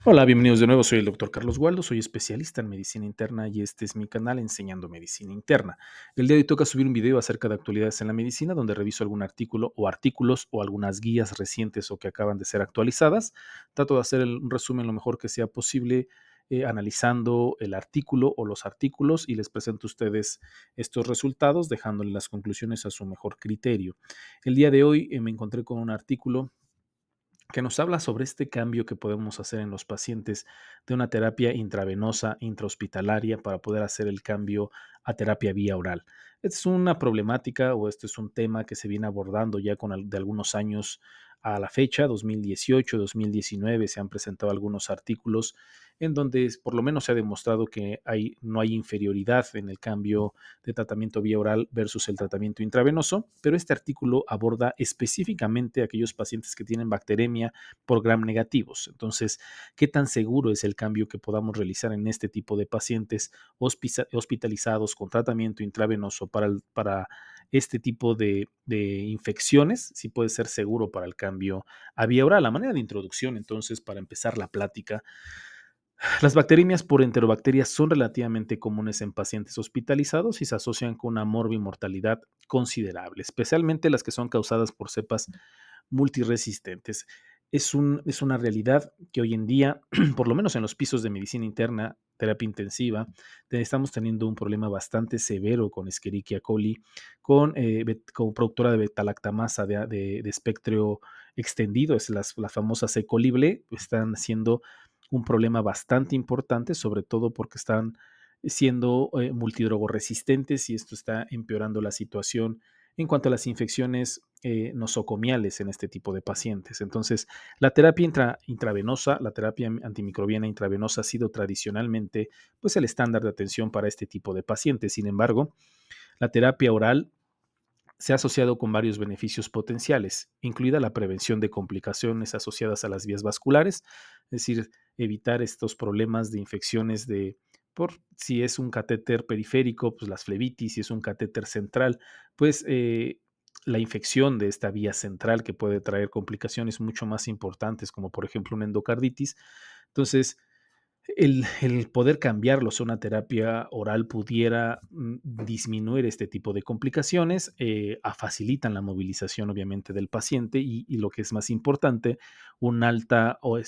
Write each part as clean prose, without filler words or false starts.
Hola, bienvenidos de nuevo. Soy el doctor Carlos Waldo, soy especialista en medicina interna y este es mi canal Enseñando Medicina Interna. El día de hoy toca subir un video acerca de actualidades en la medicina donde reviso algún artículo o artículos o algunas guías recientes o que acaban de ser actualizadas. Trato de hacer un resumen lo mejor que sea posible, analizando el artículo o los artículos y les presento a ustedes estos resultados dejándole las conclusiones a su mejor criterio. El día de hoy me encontré con un artículo que nos habla sobre este cambio que podemos hacer en los pacientes de una terapia intravenosa intrahospitalaria para poder hacer el cambio a terapia vía oral. Esta es una problemática o este es un tema que se viene abordando ya de algunos años a la fecha, 2018, 2019, se han presentado algunos artículos en donde por lo menos se ha demostrado que no hay inferioridad en el cambio de tratamiento vía oral versus el tratamiento intravenoso, pero este artículo aborda específicamente a aquellos pacientes que tienen bacteremia por gram negativos. Entonces, ¿qué tan seguro es el cambio que podamos realizar en este tipo de pacientes hospitalizados con tratamiento intravenoso para este tipo de infecciones? Si puede ser seguro para el cambio a vía oral. La manera de introducción, entonces, para empezar la plática, las bacteriemias por enterobacterias son relativamente comunes en pacientes hospitalizados y se asocian con una morbimortalidad considerable, especialmente las que son causadas por cepas multiresistentes. Es una realidad que hoy en día, por lo menos en los pisos de medicina interna, terapia intensiva, estamos teniendo un problema bastante severo con Escherichia coli, con productora de betalactamasa de espectro extendido, es las famosas E. coli, están siendo un problema bastante importante, sobre todo porque están siendo multidrogoresistentes y esto está empeorando la situación en cuanto a las infecciones nosocomiales en este tipo de pacientes. Entonces, la terapia intravenosa, la terapia antimicrobiana intravenosa ha sido tradicionalmente pues, el estándar de atención para este tipo de pacientes. Sin embargo, la terapia oral se ha asociado con varios beneficios potenciales, incluida la prevención de complicaciones asociadas a las vías vasculares, es decir, evitar estos problemas de infecciones por si es un catéter periférico, pues las flebitis, si es un catéter central, pues la infección de esta vía central que puede traer complicaciones mucho más importantes, como por ejemplo una endocarditis. Entonces, el poder cambiarlos a una terapia oral pudiera disminuir este tipo de complicaciones, facilitan la movilización obviamente del paciente y lo que es más importante, una alta o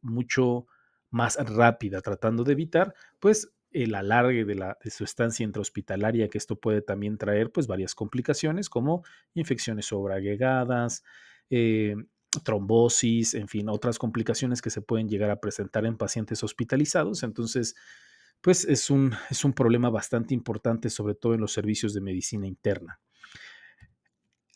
mucho más rápida, tratando de evitar pues el alargue de su estancia intrahospitalaria, que esto puede también traer pues varias complicaciones como infecciones sobreagregadas, eh, trombosis, en fin, otras complicaciones que se pueden llegar a presentar en pacientes hospitalizados. Entonces, pues es un problema bastante importante, sobre todo en los servicios de medicina interna.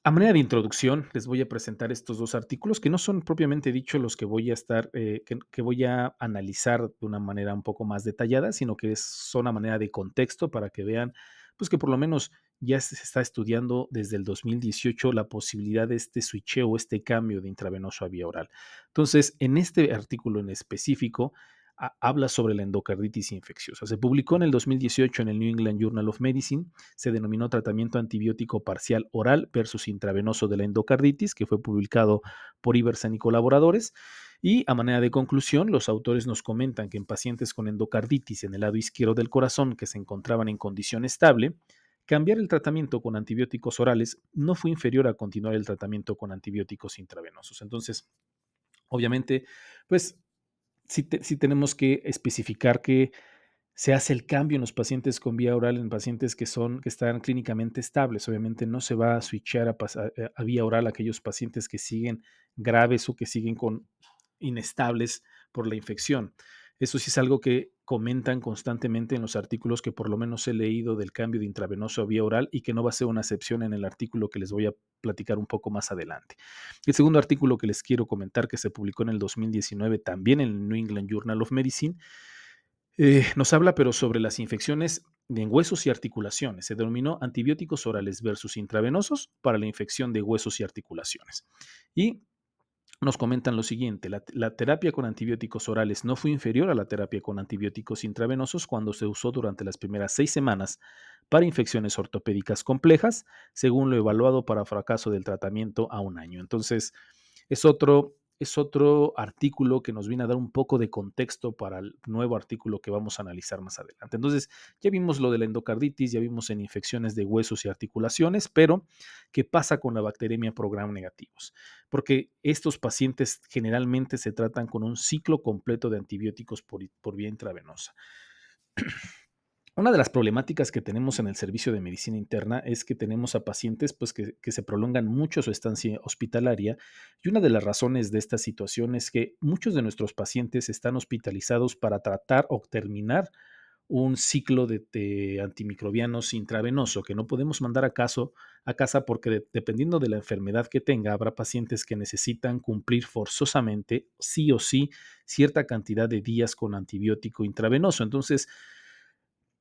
A manera de introducción, les voy a presentar estos dos artículos que no son propiamente dicho los que voy a que voy a analizar de una manera un poco más detallada, sino que son a manera de contexto para que vean, pues que por lo menos ya se está estudiando desde el 2018 la posibilidad de este switcheo, este cambio de intravenoso a vía oral. Entonces, en este artículo en específico, habla sobre la endocarditis infecciosa. Se publicó en el 2018 en el New England Journal of Medicine, se denominó tratamiento antibiótico parcial oral versus intravenoso de la endocarditis, que fue publicado por Iversen y colaboradores. Y a manera de conclusión, los autores nos comentan que en pacientes con endocarditis en el lado izquierdo del corazón que se encontraban en condición estable, cambiar el tratamiento con antibióticos orales no fue inferior a continuar el tratamiento con antibióticos intravenosos. Entonces, obviamente, pues sí tenemos que especificar que se hace el cambio en los pacientes con vía oral, en pacientes que están clínicamente estables. Obviamente no se va a switchar a vía oral a aquellos pacientes que siguen graves o que siguen inestables por la infección. Eso sí es algo que comentan constantemente en los artículos que por lo menos he leído del cambio de intravenoso a vía oral y que no va a ser una excepción en el artículo que les voy a platicar un poco más adelante. El segundo artículo que les quiero comentar, que se publicó en el 2019 también en el New England Journal of Medicine, nos habla, pero sobre las infecciones en huesos y articulaciones. Se denominó antibióticos orales versus intravenosos para la infección de huesos y articulaciones. Y nos comentan lo siguiente: la terapia con antibióticos orales no fue inferior a la terapia con antibióticos intravenosos cuando se usó durante las primeras 6 semanas para infecciones ortopédicas complejas, según lo evaluado para fracaso del tratamiento a un año. Entonces, es otro es otro artículo que nos viene a dar un poco de contexto para el nuevo artículo que vamos a analizar más adelante. Entonces, ya vimos lo de la endocarditis, ya vimos en infecciones de huesos y articulaciones, pero ¿qué pasa con la bacteremia por gram negativos? Porque estos pacientes generalmente se tratan con un ciclo completo de antibióticos por vía intravenosa. Una de las problemáticas que tenemos en el servicio de medicina interna es que tenemos a pacientes pues, que se prolongan mucho su estancia hospitalaria, y una de las razones de esta situación es que muchos de nuestros pacientes están hospitalizados para tratar o terminar un ciclo de antimicrobianos intravenoso que no podemos mandar a casa porque dependiendo de la enfermedad que tenga, habrá pacientes que necesitan cumplir forzosamente, sí o sí, cierta cantidad de días con antibiótico intravenoso. Entonces,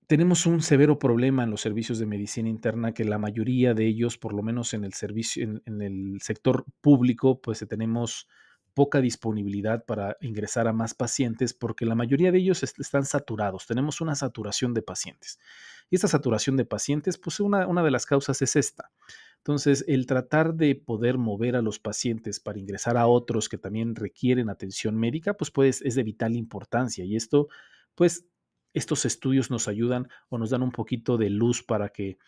tenemos un severo problema en los servicios de medicina interna, que la mayoría de ellos, por lo menos en el servicio, en el sector público, pues tenemos poca disponibilidad para ingresar a más pacientes porque la mayoría de ellos están saturados. Tenemos una saturación de pacientes. Y esta saturación de pacientes, pues una de las causas es esta. Entonces, el tratar de poder mover a los pacientes para ingresar a otros que también requieren atención médica, pues es de vital importancia. Y esto, pues, estos estudios nos ayudan o nos dan un poquito de luz para que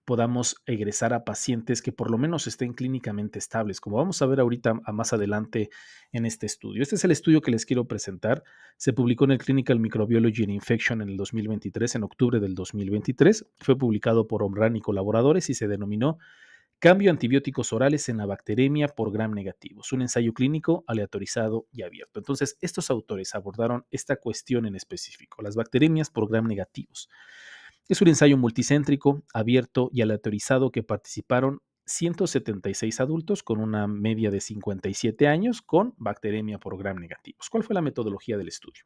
podamos egresar a pacientes que por lo menos estén clínicamente estables, como vamos a ver ahorita más adelante en este estudio. Este es el estudio que les quiero presentar. Se publicó en el Clinical Microbiology and Infection en el 2023, en octubre del 2023. Fue publicado por Omran y colaboradores y se denominó Cambio antibióticos orales en la bacteremia por gram negativos, un ensayo clínico aleatorizado y abierto. Entonces, estos autores abordaron esta cuestión en específico, las bacteremias por gram negativos. Es un ensayo multicéntrico, abierto y aleatorizado que participaron 176 adultos con una media de 57 años con bacteremia por gram negativos. ¿Cuál fue la metodología del estudio?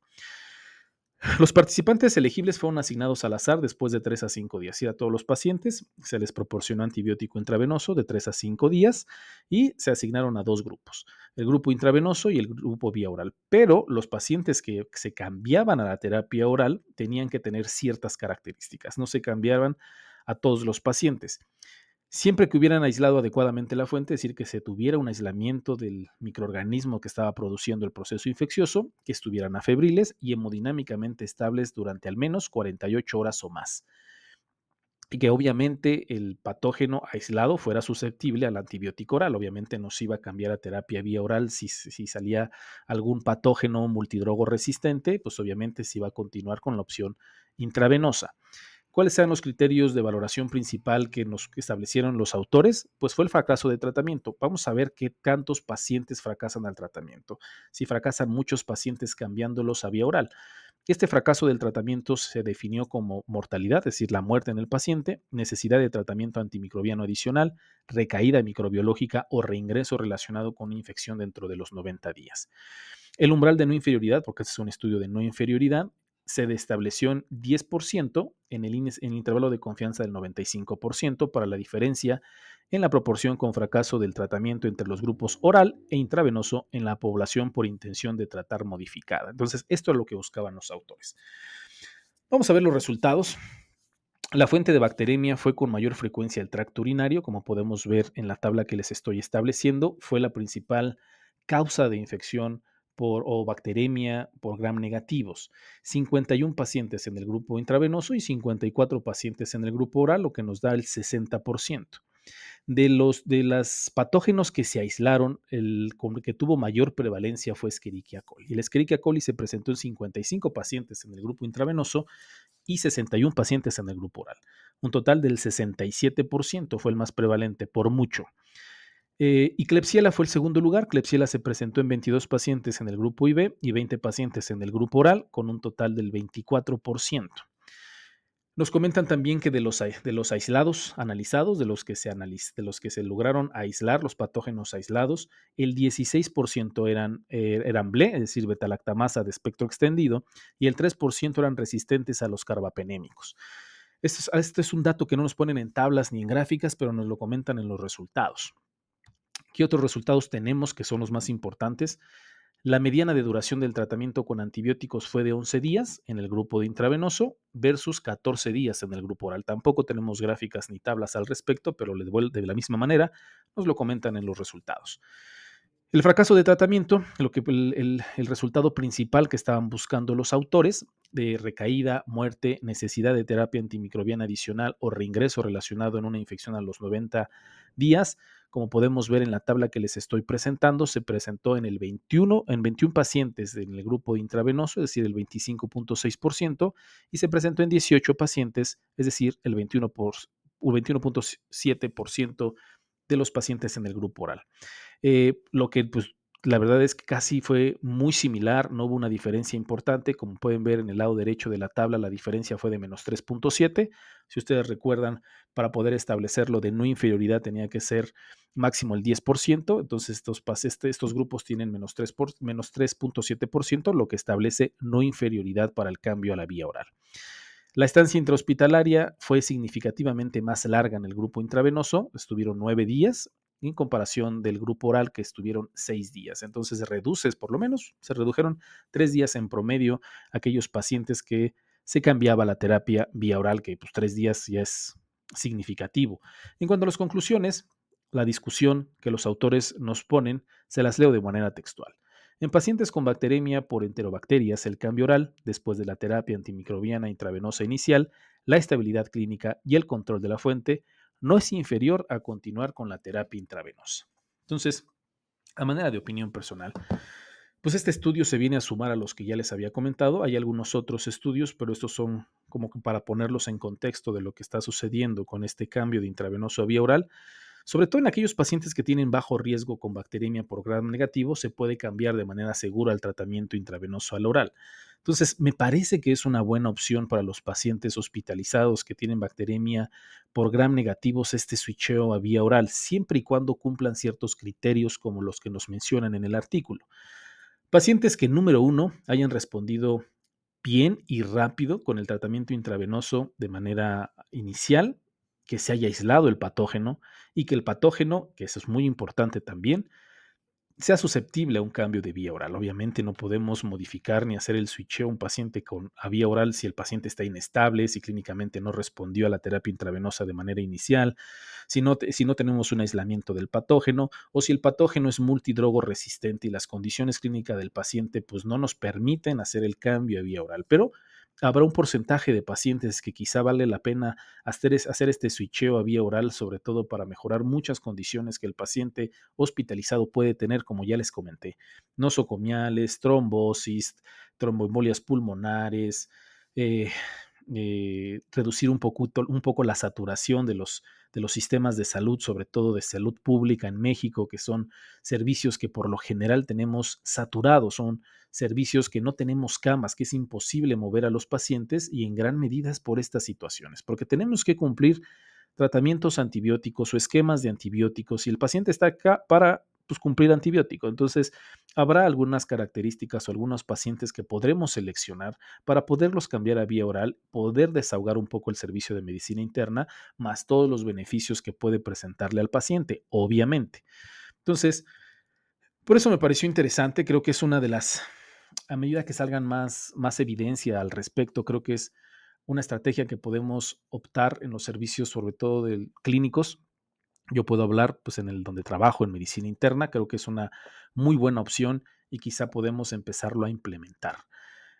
Los participantes elegibles fueron asignados al azar después de 3 a 5 días. Y a todos los pacientes se les proporcionó antibiótico intravenoso de 3 a 5 días y se asignaron a dos grupos, el grupo intravenoso y el grupo vía oral. Pero los pacientes que se cambiaban a la terapia oral tenían que tener ciertas características, no se cambiaban a todos los pacientes. Siempre que hubieran aislado adecuadamente la fuente, es decir, que se tuviera un aislamiento del microorganismo que estaba produciendo el proceso infeccioso, que estuvieran afebriles y hemodinámicamente estables durante al menos 48 horas o más. Y que obviamente el patógeno aislado fuera susceptible al antibiótico oral. Obviamente no se iba a cambiar a terapia vía oral si salía algún patógeno multidrogo resistente, pues obviamente se iba a continuar con la opción intravenosa. ¿Cuáles eran los criterios de valoración principal que nos establecieron los autores? Pues fue el fracaso de tratamiento. Vamos a ver qué tantos pacientes fracasan al tratamiento. Si fracasan muchos pacientes cambiándolos a vía oral. Este fracaso del tratamiento se definió como mortalidad, es decir, la muerte en el paciente, necesidad de tratamiento antimicrobiano adicional, recaída microbiológica o reingreso relacionado con una infección dentro de los 90 días. El umbral de no inferioridad, porque este es un estudio de no inferioridad, se estableció en 10% en el intervalo de confianza del 95% para la diferencia en la proporción con fracaso del tratamiento entre los grupos oral e intravenoso en la población por intención de tratar modificada. Entonces, esto es lo que buscaban los autores. Vamos a ver los resultados. La fuente de bacteremia fue con mayor frecuencia el tracto urinario, como podemos ver en la tabla que les estoy estableciendo, fue la principal causa de infección o bacteremia por gram negativos. 51 pacientes en el grupo intravenoso y 54 pacientes en el grupo oral, lo que nos da el 60%. De los patógenos que se aislaron, el que tuvo mayor prevalencia fue Escherichia coli. El Escherichia coli se presentó en 55 pacientes en el grupo intravenoso y 61 pacientes en el grupo oral. Un total del 67% fue el más prevalente, por mucho. Y Klebsiella fue el segundo lugar. Klebsiella se presentó en 22 pacientes en el grupo IV y 20 pacientes en el grupo oral, con un total del 24%. Nos comentan también que de los aislados analizados, de los que se lograron aislar, los patógenos aislados, el 16% eran BLE, es decir, betalactamasa de espectro extendido, y el 3% eran resistentes a los carbapenémicos. Este es un dato que no nos ponen en tablas ni en gráficas, pero nos lo comentan en los resultados. ¿Qué otros resultados tenemos que son los más importantes? La mediana de duración del tratamiento con antibióticos fue de 11 días en el grupo de intravenoso versus 14 días en el grupo oral. Tampoco tenemos gráficas ni tablas al respecto, pero de la misma manera nos lo comentan en los resultados. El fracaso de tratamiento, lo que el resultado principal que estaban buscando los autores, de recaída, muerte, necesidad de terapia antimicrobiana adicional o reingreso relacionado en una infección a los 90 días, como podemos ver en la tabla que les estoy presentando, se presentó en 21 pacientes en el grupo intravenoso, es decir, el 25.6%, y se presentó en 18 pacientes, es decir, el 21.7% de los pacientes en el grupo oral. Lo que pues la verdad es que casi fue muy similar, no hubo una diferencia importante, como pueden ver en el lado derecho de la tabla, la diferencia fue de -3.7. Si ustedes recuerdan, para poder establecerlo de no inferioridad tenía que ser máximo el 10%, entonces estos grupos tienen -3.7%, lo que establece no inferioridad para el cambio a la vía oral. La estancia intrahospitalaria fue significativamente más larga en el grupo intravenoso, estuvieron 9 días, en comparación del grupo oral que estuvieron 6 días. Entonces por lo menos se redujeron 3 días en promedio aquellos pacientes que se cambiaba la terapia vía oral, que pues 3 días ya es significativo. En cuanto a las conclusiones, la discusión que los autores nos ponen, se las leo de manera textual. En pacientes con bacteremia por enterobacterias, el cambio oral, después de la terapia antimicrobiana intravenosa inicial, la estabilidad clínica y el control de la fuente, no es inferior a continuar con la terapia intravenosa. Entonces, a manera de opinión personal, pues este estudio se viene a sumar a los que ya les había comentado. Hay algunos otros estudios, pero estos son como que para ponerlos en contexto de lo que está sucediendo con este cambio de intravenoso a vía oral. Sobre todo en aquellos pacientes que tienen bajo riesgo con bacteremia por gram negativo, se puede cambiar de manera segura el tratamiento intravenoso al oral. Entonces, me parece que es una buena opción para los pacientes hospitalizados que tienen bacteremia por gram negativos este switcheo a vía oral, siempre y cuando cumplan ciertos criterios como los que nos mencionan en el artículo. Pacientes que, número uno, hayan respondido bien y rápido con el tratamiento intravenoso de manera inicial, que se haya aislado el patógeno y que el patógeno, que eso es muy importante también, sea susceptible a un cambio de vía oral. Obviamente no podemos modificar ni hacer el switcheo a un paciente a vía oral si el paciente está inestable, si clínicamente no respondió a la terapia intravenosa de manera inicial, si no tenemos un aislamiento del patógeno o si el patógeno es multidrogo resistente y las condiciones clínicas del paciente pues no nos permiten hacer el cambio a vía oral. Pero habrá un porcentaje de pacientes que quizá vale la pena hacer este switcheo a vía oral, sobre todo para mejorar muchas condiciones que el paciente hospitalizado puede tener, como ya les comenté: nosocomiales, trombosis, tromboembolias pulmonares, eh, reducir un poco la saturación de los sistemas de salud, sobre todo de salud pública en México, que son servicios que por lo general tenemos saturados, son servicios que no tenemos camas, que es imposible mover a los pacientes y en gran medida es por estas situaciones, porque tenemos que cumplir tratamientos antibióticos o esquemas de antibióticos y el paciente está acá para pues, cumplir antibiótico. Entonces, habrá algunas características o algunos pacientes que podremos seleccionar para poderlos cambiar a vía oral, poder desahogar un poco el servicio de medicina interna, más todos los beneficios que puede presentarle al paciente, obviamente. Entonces, por eso me pareció interesante, creo que es una de las, a medida que salgan más evidencia al respecto, creo que es una estrategia que podemos optar en los servicios, sobre todo clínicos. Yo puedo hablar pues en el donde trabajo en medicina interna, creo que es una muy buena opción y quizá podemos empezarlo a implementar.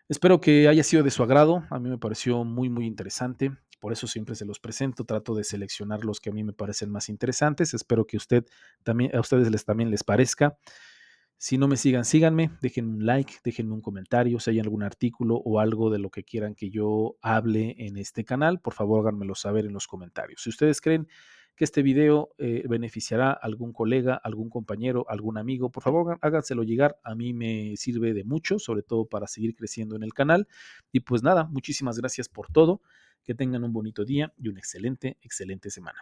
Espero que haya sido de su agrado, a mí me pareció muy muy interesante, por eso siempre se los presento, trato de seleccionar los que a mí me parecen más interesantes, espero que a ustedes también les parezca. Si no me sigan, síganme, déjenme un like, déjenme un comentario, si hay algún artículo o algo de lo que quieran que yo hable en este canal, por favor háganmelo saber en los comentarios. Si ustedes creen que este video beneficiará a algún colega, algún compañero, algún amigo, por favor háganselo llegar, a mí me sirve de mucho, sobre todo para seguir creciendo en el canal. Y pues nada, muchísimas gracias por todo, que tengan un bonito día y una excelente, excelente semana.